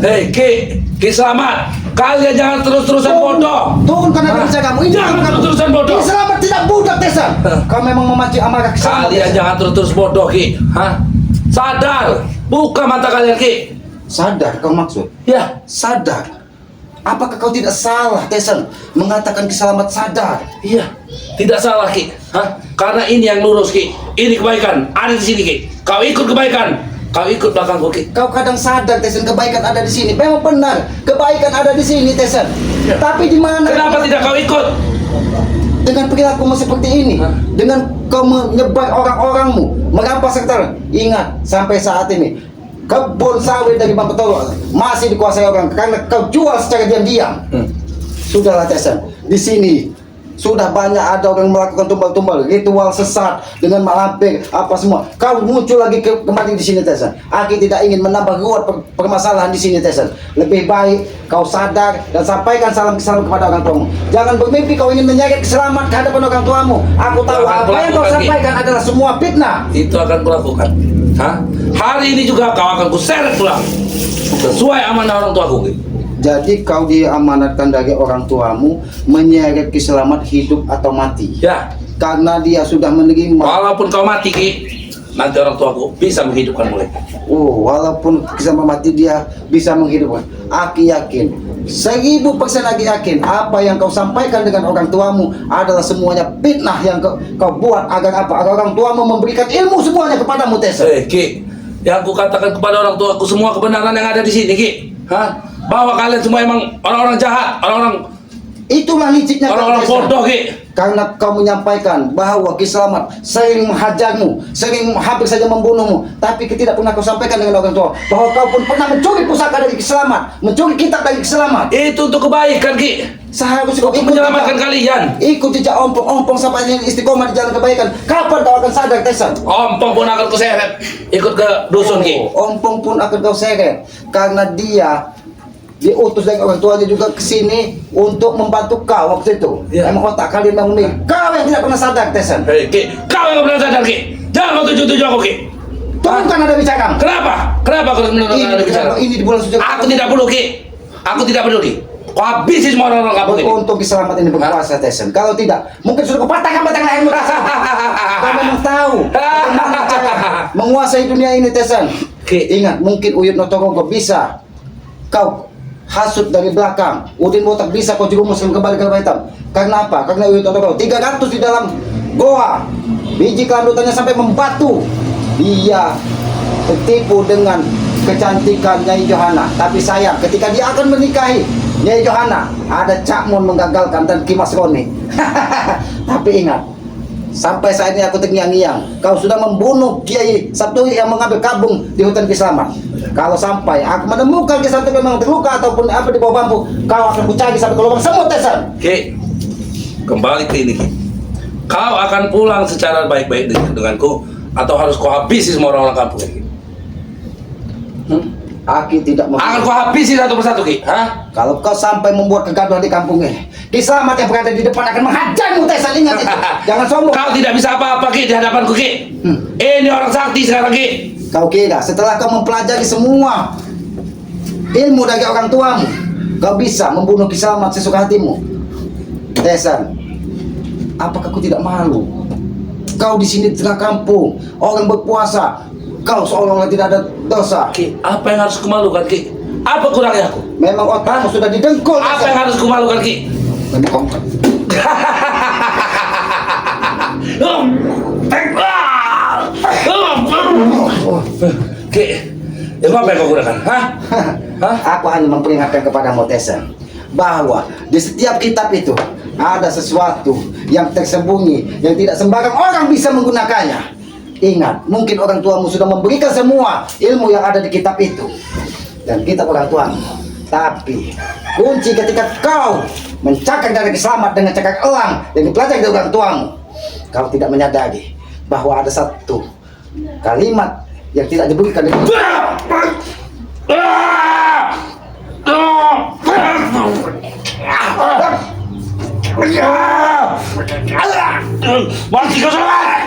Hei, Ki Selamat, kalian jangan terus-terusan bodoh. Turunkan agar bisa kamu. Ini Jangan terus-terusan bodoh. Ki Selamat tidak budak, Tesan. Kau memang memancing amarah Ki Selamat. Kalian jangan terus-terus bodoh, Ki. Sadar, buka mata kalian, Ki. Sadar kau maksud? Ya, Sadar. Apakah kau tidak salah, Tesan, mengatakan Ki Selamat sadar? iya. Tidak salah, Ki. Karena ini yang lurus, Ki. Ini kebaikan. Ada di sini, Ki. Kau ikut kebaikan. Kau ikut belakangku, Ki. Kau kadang sadar, Tesan, kebaikan ada di sini. Memang benar, kebaikan ada di sini, Tesan. Ya. Tapi di mana? Kenapa tidak kau ikut? Dengan perilakumu seperti ini, dengan kau menyebar orang-orangmu, merampas sektor. Ingat, sampai saat ini kebun sawit dari Bang Petolo masih dikuasai orang karena kau jual secara diam-diam. Sudahlah, Tesan. Di sini sudah banyak ada orang melakukan tumbal-tumbal, ritual sesat dengan malampir apa semua. Kau muncul lagi kembali di sini, Tesan. Aki tidak ingin menambah ruwet permasalahan di sini, Tesan. Lebih baik kau sadar dan sampaikan salam kepada orang tuamu. Jangan bermimpi kau ingin menyeret Selamat ke hadapan orang tuamu. Aku tahu apa yang kau sampaikan adalah semua fitnah. Itu akan kulakukan. Hari ini juga kau akan kuseret pulang. Sesuai amanah orang tuaku, Ki. Jadi kau diamanatkan dari orang tuamu menyeret Ki Selamat hidup atau mati. Ya, Karena dia sudah menerima. walaupun kau mati, Ki, nanti orang tuaku bisa menghidupkan mulai. Oh, walaupun Ki Selamat mati dia bisa menghidupkan. Aki yakin, 1000% Aki yakin apa yang kau sampaikan dengan orang tuamu adalah semuanya fitnah yang kau buat agar apa? Agar orang tuamu memberikan ilmu semuanya kepadamu, Tessa. Ki, yang aku katakan kepada orang tuaku semua kebenaran yang ada di sini, Ki. Bahwa kalian semua emang orang-orang jahat, orang-orang Itulah liciknya kau, orang-orang Tessa. bodoh, Ki. Karena kau menyampaikan bahwa Ki Selamat sering menghajarmu, sering hampir saja membunuhmu, tapi tidak pernah kau sampaikan dengan orang tua bahwa kau pun pernah mencuri pusaka dari Ki Selamat, mencuri kitab dari Ki Selamat. Itu untuk kebaikan, Ki. Seharusnya kau Untuk menyelamatkan kalian. Ikut jejak ompong sampai istiqomah di jalan kebaikan. Kapan kau akan sadar, Tesan? Ompong pun akan kuseret ikut ke dusun, Ki. Ompong pun akan kau seret karena dia diutus dari orang tuanya juga ke sini untuk membantu kau waktu itu. Ya. Emang otak kalian memang nih. Kau yang tidak pernah sadar, Tesan. Hei, Ki, kau yang pernah sadar, Ki. Jangan kau tuju-tuju aku, Ki. Turunkan ada bicara. Kenapa? Kenapa kau harus menurunkan ada bicara? Ini di bulan suci. Aku tidak perlu, Ki. Aku tidak peduli. Kau habisi semua orang-orang kampung ini. Untuk Ki Selamat ini berkuasa, Tesan. Kalau tidak, mungkin sudah kupatahkan batang lehermu, Tesan. Kau memang tahu bagaimana cara menguasai dunia ini, Tesan. Ki. Ingat, mungkin Uyut Notogogo bisa kau hasut dari belakang. Udin Botak bisa kau juga muslim kembali ke hitam. Karena apa? Karena Uyut Notogogo 300 di dalam goa. Biji kelandutannya sampai membatu. Dia tertipu dengan kecantikan Nyai Johana. Tapi sayang, ketika dia akan menikahi Nyai Johana, ada Cak Mon menggagalkan dan Kimas Roni. Tapi ingat, sampai saat ini aku terngiang-ngiang. Kau sudah membunuh Kiai Sabtui yang mengambil kabung di hutan Ki Selamat. Kalau sampai aku menemukan Ki Sabtui memang terluka ataupun apa di bawah bambu, kau akan kucari sampai ke lubang semut, Tesan. Ki, kembali ke ini, Ki. Kau akan pulang secara baik-baik denganku atau harus kau habisi semua orang-orang kampung ini? Aki tidak mau. Akan kau habisi satu persatu, Ki. Kalau kau sampai membuat kegaduhan di kampung ini, Ki Selamat yang berada di depan akan menghajarmu, Tesan. Ingat itu. Jangan sombong. Kau tidak bisa apa-apa, Ki, di hadapanku, Ki. Ini orang sakti sekarang, Ki. Kau kira setelah kau mempelajari semua ilmu dari orang tuamu, kau bisa membunuh Ki Selamat sesuka hatimu? Tesan, apakah kau tidak malu? Kau di sini di tengah kampung, orang berpuasa, kau seolah-olah tidak ada dosa. Ki, apa yang harus kumalukan, Ki? Apa kurangnya aku? Memang otakmu sudah didengkul. Apa yang harus kumalukan, Ki? Ki, itu apa yang kau gunakan? Aku hanya memperingatkan kepadamu, Tesan, bahwa di setiap kitab itu ada sesuatu yang tersembunyi yang tidak sembarang orang bisa menggunakannya. Ingat, mungkin orang tuamu sudah memberikan semua ilmu yang ada di kitab itu dan kitab orang tuamu. Tapi kunci ketika kau mencakar dari Ki Selamat dengan cakar elang yang dipelajari dari orang tuamu, kau tidak menyadari bahwa ada satu kalimat yang tidak diberikan dari Mati kau salah.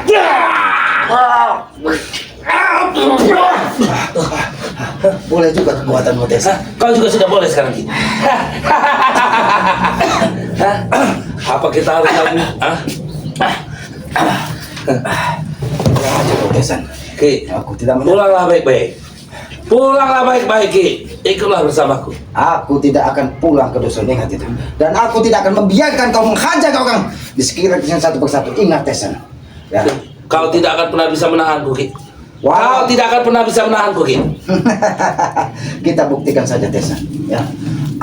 Boleh juga kekuatanmu Tesan. Kau juga sudah boleh sekarang Ki. Hah? Apa kita harus lagi? Hah? Kurang aja kau Tesan. Ki, Aku tidak pulanglah baik-baik. Pulanglah baik-baik Ki. Ikutlah bersamaku. Aku tidak akan pulang ke dusun, ingat itu. Dan aku tidak akan membiarkan kau menghajar orang di sekitar satu persatu. Ingat Tesan. Ya. Kau tidak akan pernah bisa menahanku Ki. Wow. Kau tidak akan pernah bisa menahanku Ki. Kita buktikan saja Tesan. Ya.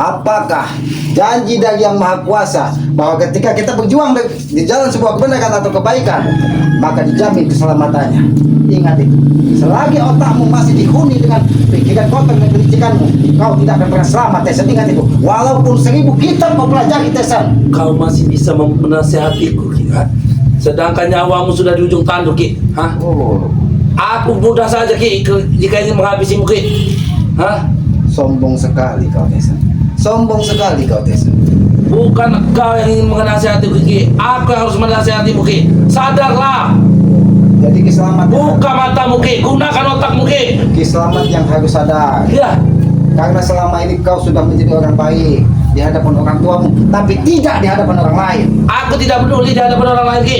Apakah janji dari Yang Maha Kuasa bahwa ketika kita berjuang di jalan sebuah kebenaran atau kebaikan, maka dijamin keselamatannya. Ingat itu. Selagi otakmu masih dihuni dengan pikiran kotor dan kelicikanmu, kau tidak akan pernah selamat Tesan. Ingat itu. Walaupun 1000 kitab kau pelajari Tesan. Kau masih bisa menasihatiku Ki. Ha? Sedangkan nyawamu sudah di ujung tanduk Ki. Hah? Oh, Aku mudah saja Ki jika ingin menghabisimu Ki. Hah? sombong sekali kau Tesan. Sombong sekali kau Tesan. Bukan kau yang ingin menasihatiku Ki. Aku yang harus menasihatimu Ki. Sadarlah. Jadi keselamatan. Buka matamu Ki. Gunakan otakmu Ki. Selamat yang harus sadar. Ya. Karena selama ini kau sudah menjadi orang baik di hadapan orang tuamu, tapi tidak di hadapan orang lain. Aku tidak peduli di hadapan orang lain Ki.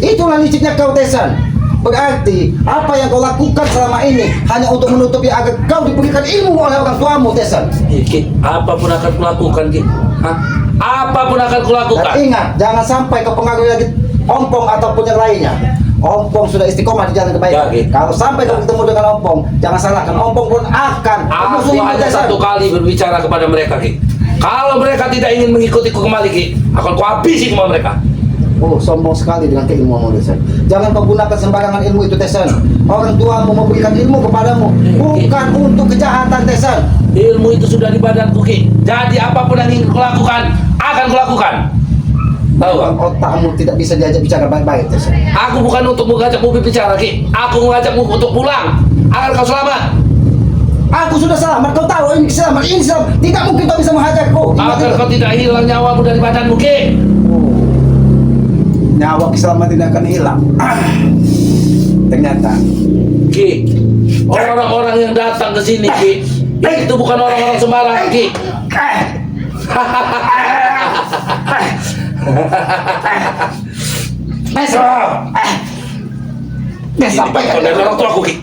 Itulah liciknya kau Tesan. Berarti apa yang kau lakukan selama ini hanya untuk menutupi agar kau diberikan ilmu oleh orang tuamu Tesan. Ki, apapun akan kulakukan Ki. Hah? Apapun akan Dan kulakukan. ingat, jangan sampai kau pengaruhi lagi Ompong ataupun yang lainnya. Ompong sudah istiqomah di jalan kebaikan. Ya, Ki. Kalau sampai kau ketemu dengan Ompong, jangan salahkan. Ompong pun akan Aku memusuhimu, hanya Tesan. satu kali berbicara kepada mereka Ki. Kalau mereka tidak ingin mengikutiku kembali Ki, akan kuhabisi semua mereka. Oh, sombong sekali dengan keilmuanmu Tesan. Jangan kau gunakan sembarangan ilmu itu Tesan. Orang tuamu memberikan ilmu kepadamu bukan untuk kejahatan Tesan. Ilmu itu sudah di badanku Ki. Jadi apapun yang ingin kulakukan, akan kulakukan. Tahu Bang? Otakmu tidak bisa diajak bicara baik-baik Tesan. Aku bukan untuk mengajakmu berbicara Ki. Aku mengajakmu untuk pulang agar kau selamat. Aku sudah selamat, kau tahu ini selamat, ini selamat. Tidak mungkin kau bisa menghajarku. Ingat Agar itu. kau tidak hilang nyawamu dari badanmu Ki. Nyawa keselamatan tidak akan hilang. Ternyata Ki, orang-orang yang datang ke sini Ki, itu bukan orang-orang sembarang Ki. sampai Kau dari orang tua aku Ki.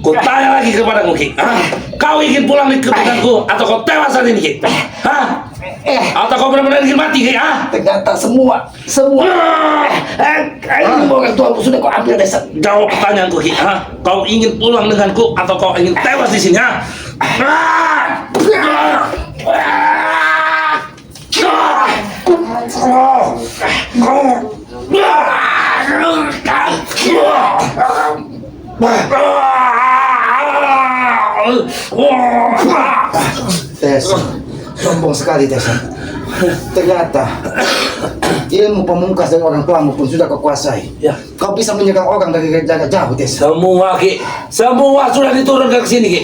Ku tanya lagi kepadamu Ki. Kau ingin pulang denganku atau kau tewas saat ini Ki? Hah? Atau kau benar-benar ingin mati Ki? Hah? ternyata semua ini orang tuamu sudah kau ambil Tesan. Jawab pertanyaanku Ki. Hah? Kau ingin pulang denganku atau kau ingin tewas di sini? Ha? Tesan, sombong sekali Tesan. Ternyata ilmu pemungkas dari orang tuamu pun sudah kau kuasai. Ya. Kau bisa menyerang orang dari jarak jauh Tesan. Semua Ki, semua sudah diturunkan ke sini Ki.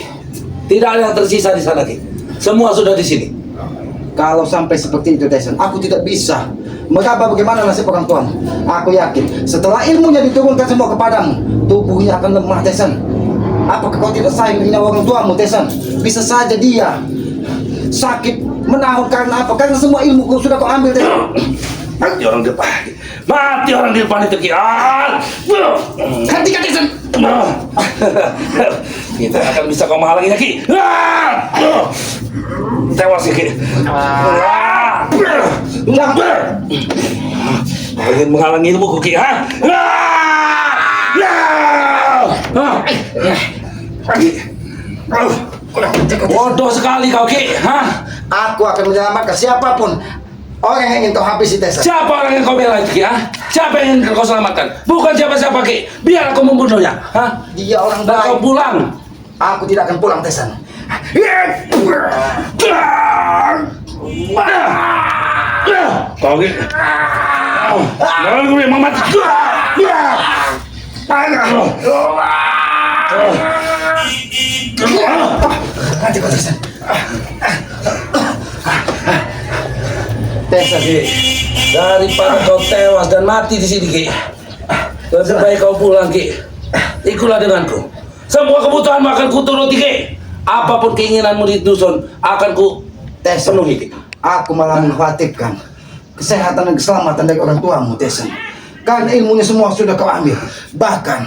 Tidak ada yang tersisa di sana Ki. Semua sudah di sini. Kalau sampai seperti itu Tesan, aku tidak bisa meraba bagaimana nasib orang tuamu. Aku yakin setelah ilmunya diturunkan semua kepadamu, tubuhnya akan lemah Tesan. Apakah kau tidak sayang dengan orang tuamu Tesan? Bisa saja dia sakit menahun karena apa? Karena semua ilmu kau sudah kau ambil Tesan. Mati orang di depan. Mati orang di depan itu Ki. Hentikan Tesan. Kita akan bisa kau menghalanginya Ki. Tewas ya Ki. Kau ingin menghalangi ilmuku Ki. Ha? Bodoh sekali kau Ki. Hah? Aku akan menyelamatkan siapapun orang yang ingin kau habisi Tesan. Siapa orang yang kau bela itu Ki? Ha? Siapa yang ingin kau selamatkan? Bukan siapa-siapa Ki. Biar aku membunuhnya. Hah? Dia orang Dan kau baik. pulang. Aku tidak akan pulang Tesan. Kau Ki. Jangan gue mau mati. Nanti kau Tesan. Tesan. Ki, daripada kau tewas dan mati di sini, Ki, lebih baik kau pulang, Ki. Ikutlah denganku. Semua kebutuhanmu akan kuturuti, Ki. Apapun keinginanmu di dusun akan ku Tesan. penuhi, Ki. Aku malah mengkhawatirkan kesehatan dan keselamatan dari orang tuamu, Tesan. Karena ilmunya semua sudah kau ambil. Bahkan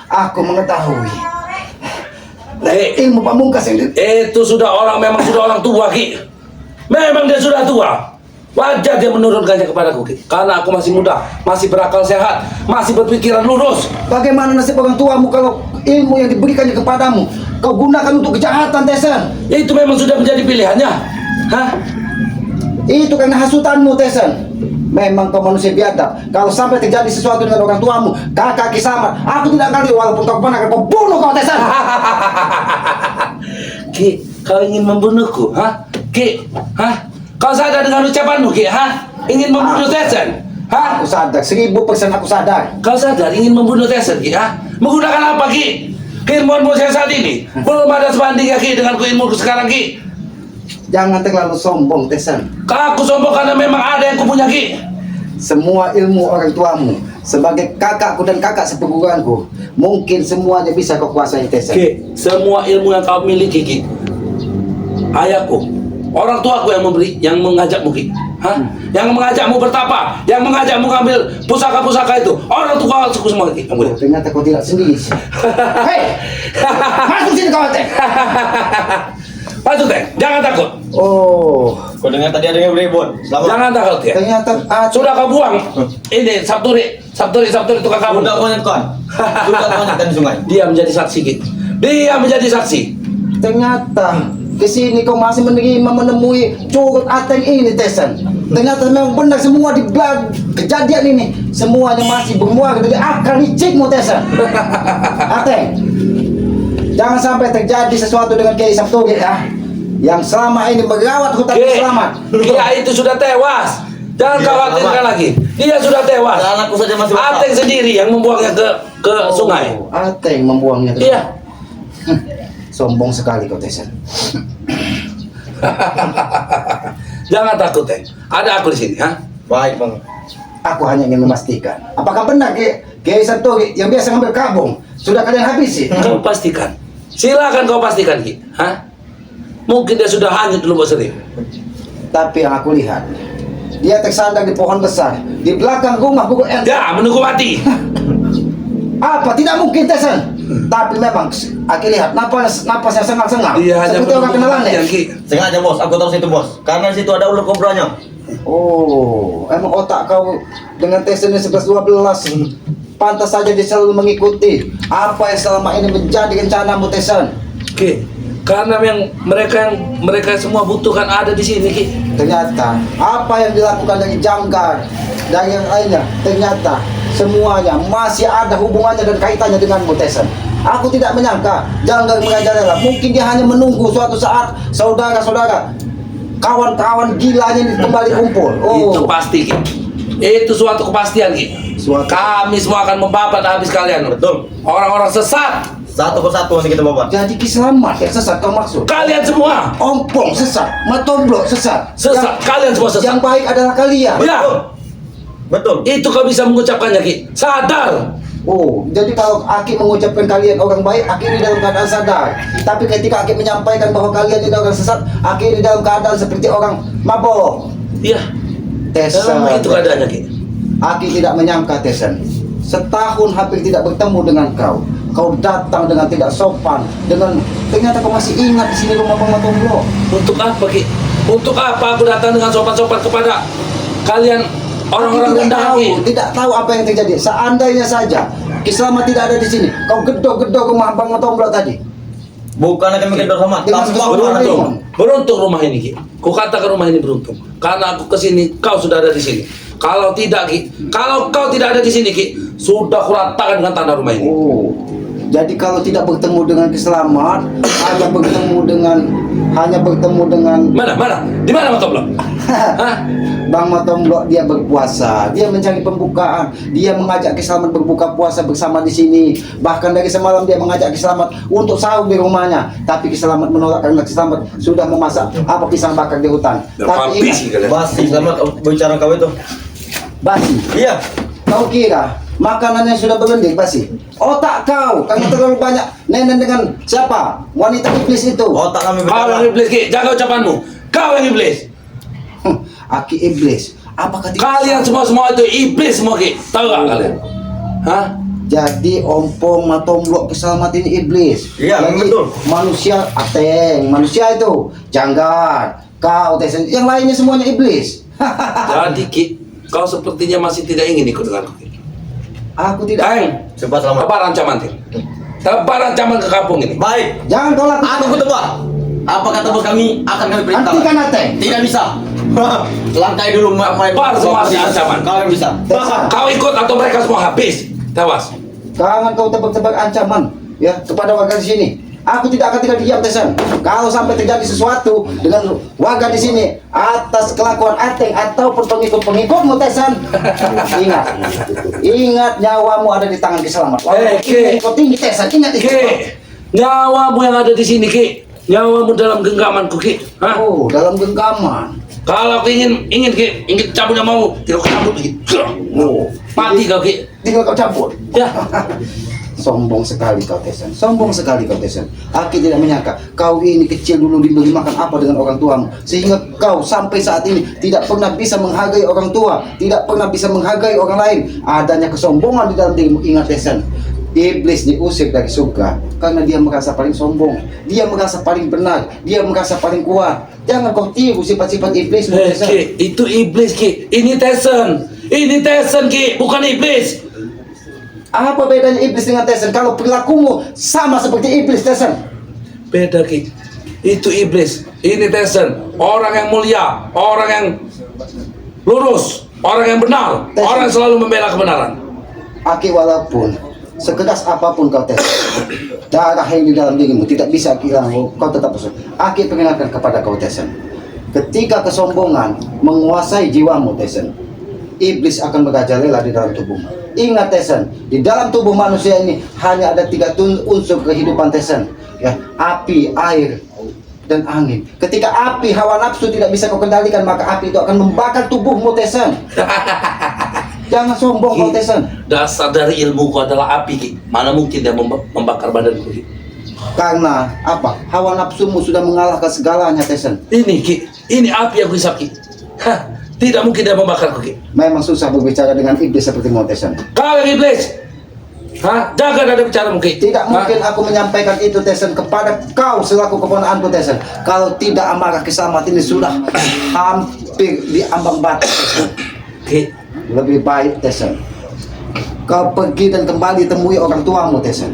aku mengetahui ilmu pamungkas yang Itu sudah orang, memang sudah orang tua, Ki. Memang dia sudah tua. Wajar dia menurunkannya kepadaku, Ki. Karena aku masih muda, masih berakal sehat, masih berpikiran lurus. Bagaimana nasib orang tuamu kalau ilmu yang diberikannya kepadamu kau gunakan untuk kejahatan, Tesan? Itu memang sudah menjadi pilihannya. Hah? Itu karena hasutanmu, Tesan. Memang kau manusia biadab. Kalau sampai terjadi sesuatu dengan orang tuamu, kakak Kisamat, aku tidak kali walaupun kau pernah kau bunuh kau, Tesan. Ki, kau ingin membunuhku, hah? Ki, hah? Kau sadar dengan ucapanmu, Ki, hah? Ingin membunuh Tesan, hah? Aku sadar, 1000% aku sadar. Kau sadar ingin membunuh Tesan, Ki, hah? Menggunakan apa, Ki? Keilmuanmu yang saat ini belum ada sebanding, Ki, dengan ilmuku sekarang, Ki. Jangan terlalu sombong, Tesan. Aku sombong karena memang ada yang kupunya, Ki. Semua ilmu orang tuamu sebagai kakakku dan kakak seperguruanku, mungkin semuanya bisa kau kuasai, Tesan. Ki, semua ilmu yang kau miliki, Ki, ayahku, orang tuaku yang memberi, yang mengajakmu, Ki. Hah? Yang mengajakmu bertapa, yang mengajakmu ngambil pusaka-pusaka itu, orang tua aku semua, Ki. Oh, ternyata kau tidak sendiri. Hei, masuk sini kau, Teh. Masuk, Teh, jangan takut. Oh, Kau dengar tadi ada yang ribut. Selamat. Jangan takut, ya. ternyata Sudah kau buang. Ini Sabturi tukang kamu. Sudah kau nyetkan. Sudah kau nyetkan di sungai. Dia menjadi saksi, Ki. Dia menjadi saksi. ternyata kesini kau masih menemui curut Ateng ini, Tesan. Ternyata memang benar semua di kejadian ini semuanya masih bermuara dari akal licikmu, Tesan. Ateng, jangan sampai terjadi sesuatu dengan Kiai Sabturi, ya, yang selama ini merawat hutan selamat. Kiai itu sudah tewas. Jangan Iya, khawatirkan Bapak. lagi. Dia sudah tewas. Anakku saja masih bakal. Ateng sendiri yang membuangnya ke sungai. Ateng membuangnya ke Iya. Sombong sekali kau, Tesan. Jangan takut, Teng. Ada aku di sini, ha? Baik, Bang. Aku hanya ingin memastikan, apakah benar Kiai Sabturi yang biasa ngambil kabung sudah kalian habisi? Kau pastikan. Silakan kau pastikan, Ki. Hah? Mungkin dia sudah hanyut dulu, Bos Seri. Tapi yang aku lihat, dia tersandar di pohon besar di belakang rumah Guru RT. Ya, menunggu mati. Apa? Tidak mungkin, Tesan. Tapi memang aku lihat napasnya sengal-sengal. Dia hanya Seperti orang kenalan, ya? Ki. Sengaja, Bos. Aku tahu situ, Bos. Karena di situ ada ular kobranya. Oh, emang otak kau dengan Tesan 11-12. Pantas saja dia selalu mengikuti apa yang selama ini menjadi rencanamu, Tesan. Ki, karena yang mereka semua butuhkan ada di sini, Ki. Ternyata apa yang dilakukan dari Janggar dan yang lainnya, ternyata semuanya masih ada hubungannya dan kaitannya denganmu, Tesan. Aku tidak menyangka Janggar merajalela. Mungkin dia hanya menunggu suatu saat saudara-saudara, kawan-kawan gilanya ini kembali kumpul. Itu pasti, Ki. Itu suatu kepastian, Ki. Kami semua akan membabat habis kalian. Betul. Orang-orang sesat. Satu persatu nanti kita bawa. Jadi Kiselamat yang sesat kau maksud? Kalian semua Ompong sesat, Matomblo sesat. sesat. Kalian semua sesat. Yang baik adalah kalian. Ya, Betul. itu kau bisa mengucapkannya, Ki. Sadar. Oh, jadi kalau Aki mengucapkan kalian orang baik, Aki di dalam keadaan sadar. Tapi ketika Aki menyampaikan bahwa kalian ini orang sesat, Aki di dalam keadaan seperti orang mabok. Iya. Tesan, Memang itu keadaannya, Ki. Aki tidak menyangka, Tesan. Setahun hampir tidak bertemu dengan kau. Kau datang dengan tidak sopan, ternyata kau masih ingat di sini rumah Bang Matomblo. Untuk apa, Ki? Untuk apa aku datang dengan sopan-sopan kepada kalian orang-orang Aki rendah, Ki? tidak tahu apa yang terjadi. Seandainya saja Kiselamat tidak ada di sini, kau gedor-gedor rumah Bang Matomblo tadi. Bukan akan mengendor sama. Dengan Tapi sesuatu bawa yang itu. lain. Beruntung rumah ini, Ki. Ku katakan rumah ini beruntung. Karena aku kesini, kau sudah ada di sini. Kalau tidak, Ki, kalau kau tidak ada di sini, Ki, sudah kuratakan dengan tanah rumah ini. Oh, jadi kalau tidak bertemu dengan Kiselamat, hanya bertemu dengan Mana? Di mana Matomblo? Hah? Bang Matomblo dia berpuasa, dia mencari pembukaan, dia mengajak Ki Slamet berbuka puasa bersama di sini. Bahkan dari semalam dia mengajak Ki Slamet untuk sahur di rumahnya, tapi Ki Slamet menolak karena Ki Slamet sudah memasak pisang bakar di hutan. Tapi ingat, Basi sama bicara kau itu. basi. Iya. Kau kira makanannya sudah berlendir basi? Otak kau, karena terlalu banyak nenen dengan siapa? Wanita iblis itu. Otak kami Kau bicara. yang iblis, Ki. Jaga ucapanmu. Kau yang iblis. Aki iblis. Apakah tidak Kalian semua itu iblis semua, Ki. Tahu gak kalian? Hah? Jadi Ompong Matomblo Ki Slamet ini iblis. Iya, Jadi, betul. manusia ateng, manusia itu janggar. Kau tesen, yang lainnya semuanya iblis. Jadi, Ki, kau sepertinya masih tidak ingin ikut denganku, Ki. Aku tidak. Aing, Cepat selamat. tebar ancaman, Ki. Tebar ancaman ke kampung ini. Baik. Jangan kau lakukan. Aku ketebak. Apa kata bos kami akan kami perintahkan. Hentikan ateng. Tidak bisa. Langkai dulu main. Bar semua si ancaman. Kau yang bisa. Kau ikut atau mereka semua habis. Tewas. Jangan kau tebak-tebak ancaman ya kepada warga di sini. Aku tidak akan tinggal diam, Tesan. Kalau sampai terjadi sesuatu dengan warga di sini atas kelakuan Ateng ataupun pengikut-pengikutmu, Tesan, ingat nyawamu ada di tangan Ki Slamet. Ki. Kau tinggi, Tesan, ingat itu. Ki, nyawamu yang ada di sini, Ki. Nyawamu dalam genggamanku, Ki. Hah? Oh, dalam genggaman. Kalau aku ingin cabut nyawamu, tidak kau cabut, Ki. Oh, Mati kau, Ki. tinggal kau cabut. Ya. Sombong sekali kau, Tesan. Sombong sekali kau, Tesan. Aki tidak menyangka kau ini kecil dulu diberi makan apa dengan orang tuamu, sehingga kau sampai saat ini tidak pernah bisa menghargai orang tua, tidak pernah bisa menghargai orang lain. Adanya kesombongan di dalam dirimu. Ingat, Tesan, iblis diusir dari surga karena dia merasa paling sombong, dia merasa paling benar, dia merasa paling kuat. Jangan kau tiru sifat-sifat iblis, Tesan. Ki, itu iblis, Ki. Ini Tessen, Ki, bukan iblis. Apa bedanya iblis dengan Tesan kalau perilakumu sama seperti iblis, Tesan? Beda, Ki. Itu iblis. Ini Tessen, orang yang mulia, orang yang lurus, orang yang benar, Tessen. orang yang selalu membela kebenaran. Aki, walaupun sekeras apapun kau, Tesan, darah yang di dalam dirimu tidak bisa hilang, kau tetap bersyukur. Aki peringatkan kepada kau, Tesan, ketika kesombongan menguasai jiwamu, Tesan, iblis akan merajalela di dalam tubuhmu. Ingat, Tesan, di dalam tubuh manusia ini hanya ada 3 unsur kehidupan, Tesan, ya, api, air, dan angin. Ketika api hawa nafsu tidak bisa kau kendalikan, maka api itu akan membakar tubuhmu, Tesan. Jangan sombong kau, Tesan. Dasar dari ilmuku adalah api, Ki. Mana mungkin dia membakar badanku, Ki. Karena apa? Hawa nafsumu sudah mengalahkan segalanya, Tesan. Ini, Ki. Ini api yang kuhisap, Ki. Hah, tidak mungkin dia membakarku, Ki. Memang susah berbicara dengan iblis seperti Tesan. Kau yang iblis. Hah? Jaga nada bicaramu, Ki. Tidak Hah? mungkin aku menyampaikan itu, Tesan, kepada kau selaku keponakanku, Tesan. Kalau tidak, amarah Ki Slamet ini sudah hampir di ambang batas, Tesan. Ki. Lebih baik, Tesan, kau pergi dan kembali temui orang tuamu, Tesan.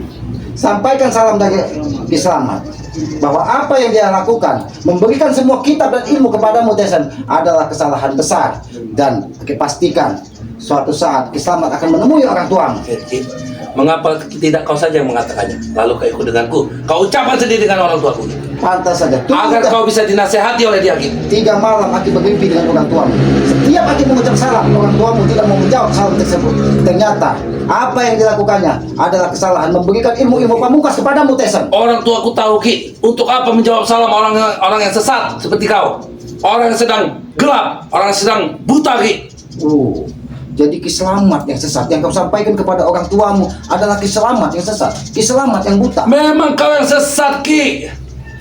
Sampaikan salam dari Ki Slamet bahwa apa yang dia lakukan, memberikan semua kitab dan ilmu kepadamu, Tesan, adalah kesalahan besar. Dan pastikan suatu saat Ki Slamet akan menemui orang tuamu. Ki, mengapa tidak kau saja yang mengatakannya? Lalu kau ikut denganku. Kau ucapkan sendiri dengan orang tuaku. Pantas saja. Agar kau bisa dinasehati oleh dia, Ki. 3 malam Aki bermimpi dengan orang tuamu. Setiap Aki mengucap salam, orang tuamu tidak mau menjawab salam tersebut. Ternyata apa yang dilakukannya adalah kesalahan, memberikan ilmu-ilmu pamungkas kepadamu, Tesan. Orang tuaku tahu, Ki. Untuk apa menjawab salam orang yang sesat seperti kau? Orang yang sedang gelap, orang yang sedang buta, Ki. Jadi Ki Slamet yang sesat yang kau sampaikan kepada orang tuamu adalah Ki Slamet yang sesat, Ki Slamet yang buta. Memang kau yang sesat, Ki.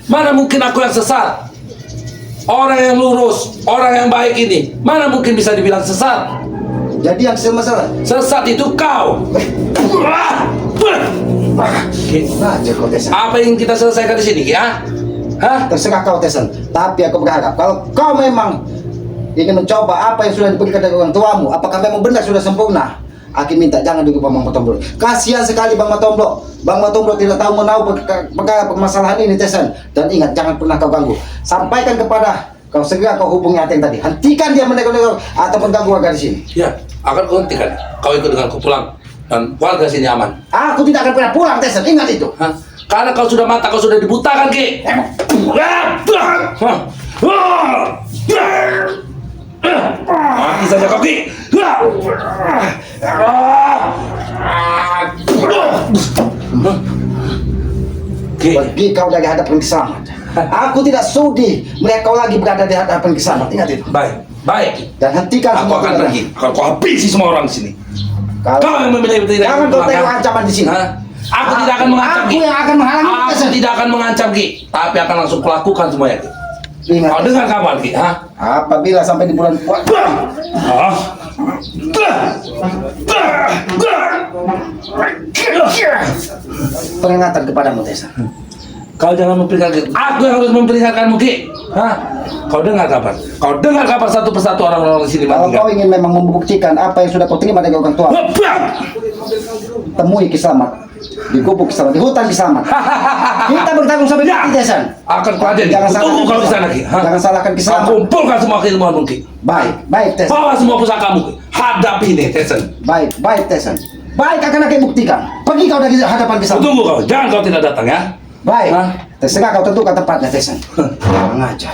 Mana mungkin aku yang sesat? Orang yang lurus, orang yang baik ini, mana mungkin bisa dibilang sesat? Jadi yang masalah. Sesat itu kau. Ki, Aja kau, Tesan. apa yang kita selesaikan di sini, Ki? Hah? Terserah kau, Tesan. Tapi aku berharap kalau kau memang ingin mencoba apa yang sudah diberikan dari orang tuamu, apakah memang benar sudah sempurna? Aki minta jangan dirubah Bang Matomblo. Kasihan sekali Bang Matomblo. Bang Matomblo tidak tahu menahu perkara permasalahan ini, Tesan. Dan ingat, jangan pernah kau ganggu. Sampaikan kepada kau, segera kau hubungi Ateng tadi. Hentikan dia menegur-negur atau mengganggu warga di sini. Ya, akan kau hentikan. Kau ikut denganku pulang dan warga sini aman. Aku tidak akan pernah pulang, Tesan. Ingat itu. Hah? Karena kau sudah mata, kau sudah dibutakan, Ki. Emang. Hah? Mati saja kau Ki. Ki. Pergi kau dari hadapan Kisamat. Aku tidak sudi melihat kau lagi berada di hadapan Kisamat. Ingat itu. Baik, baik Ki. Dan hentikan Aku semua akan tindakan. pergi. Akan kau habisi semua orang di sini. Kalau- Kau yang memilih tidak. Jangan kau tengok ancaman di sini. Hah? Aku tidak akan mengancam Aku Ki. yang akan menghalangi Aku Tessen. tidak akan mengancam Ki, tapi akan langsung kulakukan semuanya Ki. Ingat. Kau dengar kapan Ki? Hah? Apabila sampai di bulan puasa. Hah? Peringatan kepadamu Tessen. Kau jangan memperingatkan. Aku yang harus memperingatkanmu Ki. Hah? Kau dengar kapan? Kau dengar kapan satu persatu orang-orang di sini Kalau mati? kau ingin memang membuktikan apa yang sudah kau terima dari orang tua, temui Kisamat di gubuk Kisamat, di hutan Kisamat. Kita bertanggung sampai Ya. mati Tessen. Akan kau aden. Jangan Tunggu salahkan kau di Kisamat. sana Ki. Hah? Jangan salahkan Kau Kisamat. kumpulkan semua keilmuanmu Ki. Baik, baik Tessen. Bawa semua pusakamu Ki. Hadapi ini Tessen. Baik, baik Tessen. Baik akan aku buktikan. Pergi kau dari hadapan Kisamat. Tunggu kau. Jangan kau tidak datang ya. Baik. Hah? Terserah kau tentukan tempatnya Tessen. Mengajar.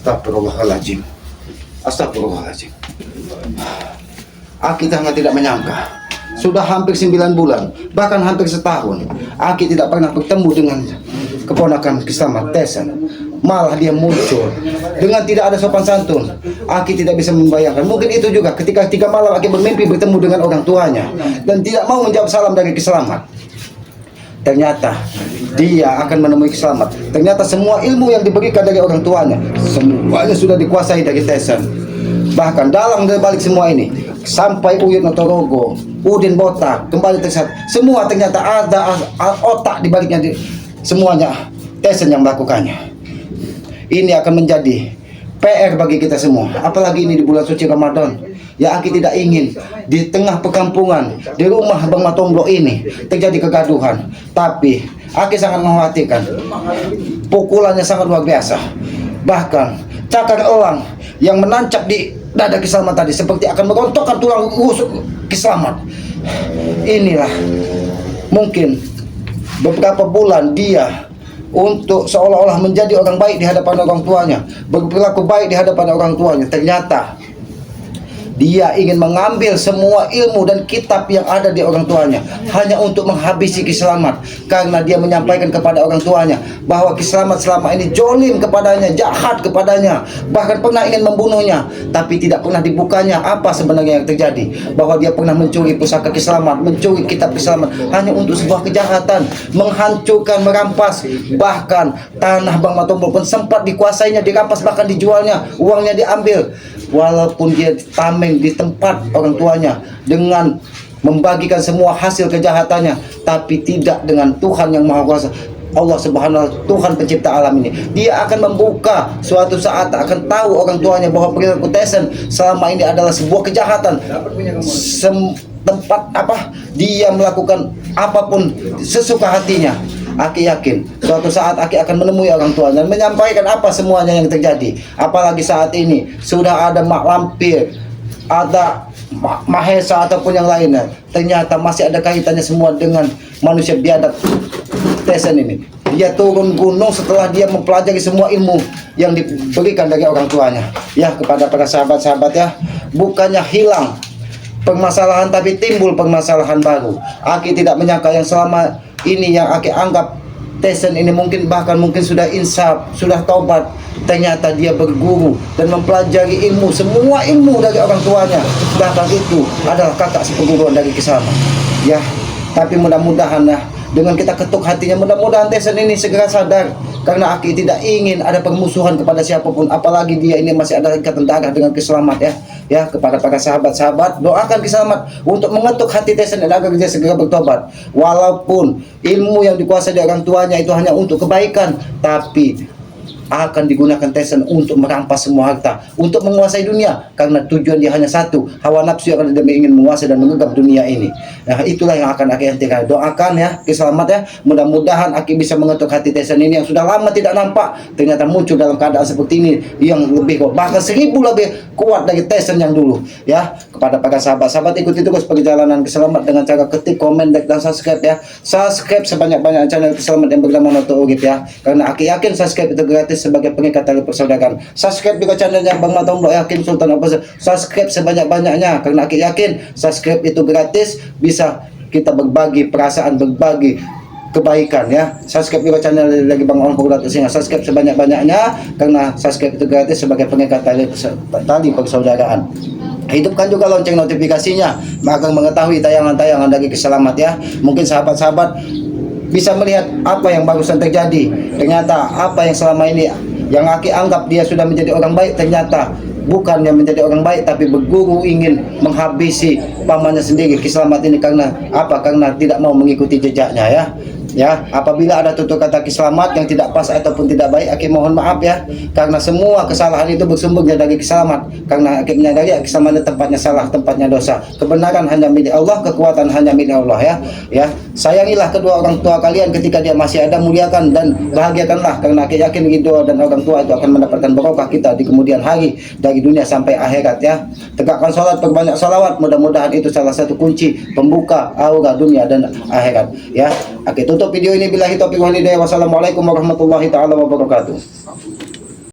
Astagfirullahaladzim. Astagfirullahaladzim. Aki sangat tidak menyangka. Sudah hampir 9 bulan, bahkan hampir setahun, Aki tidak pernah bertemu dengan keponakan Kisamat Tessen. Malah dia muncul dengan tidak ada sopan santun. Aki tidak bisa membayangkan. Mungkin itu juga ketika 3 malam Aki bermimpi bertemu dengan orang tuanya dan tidak mau menjawab salam dari Kisamat. Ternyata dia akan menemui Kisamat. Ternyata semua ilmu yang diberikan dari orang tuanya semuanya sudah dikuasai dari Tessen. Bahkan dalam dan balik semua ini, sampai Uyut Notorogo, Udin Botak, kembali tersesat, semua ternyata ada otak di baliknya. Semuanya Tessen yang melakukannya. Ini akan menjadi PR bagi kita semua, apalagi ini di bulan suci Ramadan. Ya, Aki tidak ingin di tengah perkampungan, di rumah Bang Matomblo ini terjadi kegaduhan. Tapi Aki sangat mengkhawatirkan. Pukulannya sangat luar biasa. Bahkan cakar elang yang menancap di dada Kisamat tadi seperti akan merontokkan tulang rusuk Kisamat. Inilah mungkin beberapa bulan dia untuk seolah-olah menjadi orang baik di hadapan orang tuanya, berperilaku baik di hadapan orang tuanya. Ternyata dia ingin mengambil semua ilmu dan kitab yang ada di orang tuanya hanya untuk menghabisi Kisamat, karena dia menyampaikan kepada orang tuanya bahwa Kisamat selama ini jolim kepadanya, jahat kepadanya, bahkan pernah ingin membunuhnya, tapi tidak pernah dibukanya apa sebenarnya yang terjadi, bahwa dia pernah mencuri pusaka Kisamat, mencuri kitab Kisamat hanya untuk sebuah kejahatan, menghancurkan, merampas, bahkan tanah Bang Matomblo pun sempat dikuasainya, dirampas, bahkan dijualnya, uangnya diambil. Walaupun dia tameng di tempat orang tuanya dengan membagikan semua hasil kejahatannya, tapi tidak dengan Tuhan yang Maha Kuasa, Allah Subhanahu wa Ta'ala, Tuhan pencipta alam ini. Dia akan membuka suatu saat, akan tahu orang tuanya bahwa perilaku Tessen selama ini adalah sebuah kejahatan. Tempat apa dia melakukan apapun sesuka hatinya. Aki yakin suatu saat Aki akan menemui orang tua dan menyampaikan apa semuanya yang terjadi. Apalagi saat ini sudah ada Mak Lampir, ada Mahesa ataupun yang lainnya. Ternyata masih ada kaitannya semua dengan manusia biadab Tessen ini. Dia turun gunung setelah dia mempelajari semua ilmu yang diberikan dari orang tuanya. Ya, kepada para sahabat-sahabat ya, bukannya hilang permasalahan tapi timbul permasalahan baru. Aki tidak menyangka yang selama ini yang Aki anggap Tessen ini mungkin sudah insaf, sudah taubat, ternyata dia berguru dan mempelajari ilmu, semua ilmu dari orang tuanya, bahkan itu adalah kakak seperguruan dari Kisamat. Ya, tapi mudah-mudahan ya, dengan kita ketuk hatinya, mudah-mudahan Tessen ini segera sadar, karena Aki tidak ingin ada permusuhan kepada siapapun, apalagi dia ini masih ada ikatan darah dengan Kisamat ya. Ya, kepada para sahabat-sahabat, doakan Kisamat untuk mengetuk hati Tessen agar dia segera bertobat. Walaupun ilmu yang dikuasai dari orang tuanya itu hanya untuk kebaikan, tapi akan digunakan Tessen untuk merampas semua harta, untuk menguasai dunia, karena tujuan dia hanya satu, hawa nafsu yang dia ingin menguasai dan menggegap dunia ini. Nah, itulah yang akan Aki hentikan. Doakan ya Kisamat ya, mudah-mudahan Aki bisa mengetuk hati Tessen ini yang sudah lama tidak nampak, ternyata muncul dalam keadaan seperti ini yang lebih kuat, bahkan 1000 lebih kuat dari Tessen yang dulu ya. Kepada para sahabat-sahabat, ikuti terus perjalanan Kisamat dengan cara ketik, komen, like, dan subscribe ya. Subscribe sebanyak-banyak channel Kisamat yang bernama Noto Urip ya, karena Aki yakin subscribe itu gratis, gratis sebagai pengikat tali persaudaraan. Subscribe juga channelnya Bang Matomblo Hakim Sultan Official. Subscribe sebanyak-banyaknya karena aku yakin subscribe itu gratis, bisa kita berbagi perasaan, berbagi kebaikan ya. Subscribe juga channel lagi Bang Ong Pograt Singa. Subscribe sebanyak-banyaknya karena subscribe itu gratis sebagai pengikat tali persaudaraan. Hidupkan juga lonceng notifikasinya agar mengetahui tayangan-tayangan dari Keselamat ya. Mungkin sahabat-sahabat bisa melihat apa yang barusan terjadi. Ternyata apa yang selama ini yang Aki anggap dia sudah menjadi orang baik, ternyata bukan yang menjadi orang baik, tapi berguru ingin menghabisi pamannya sendiri Keselamat ini karena apa? Karena tidak mau mengikuti jejaknya ya. Ya, apabila ada tutur kata Keselamat yang tidak pas ataupun tidak baik, Aki mohon maaf ya, karena semua kesalahan itu bersumbernya dari Keselamat. Karena Aki menyadari Keselamat tempatnya salah, tempatnya dosa. Kebenaran hanya milik Allah, kekuatan hanya milik Allah ya. Ya, sayangilah kedua orang tua kalian ketika dia masih ada, muliakan dan bahagiakanlah karena Aki yakin kedua dan orang tua itu akan mendapatkan barokah kita di kemudian hari dari dunia sampai akhirat ya. Tegakkan sholat, perbanyak salawat, mudah-mudahan itu salah satu kunci pembuka aura dunia dan akhirat ya. Aki tutup video ini billahi taufiq wal hidayah. Wassalamualaikum warahmatullahi taala wabarakatuh.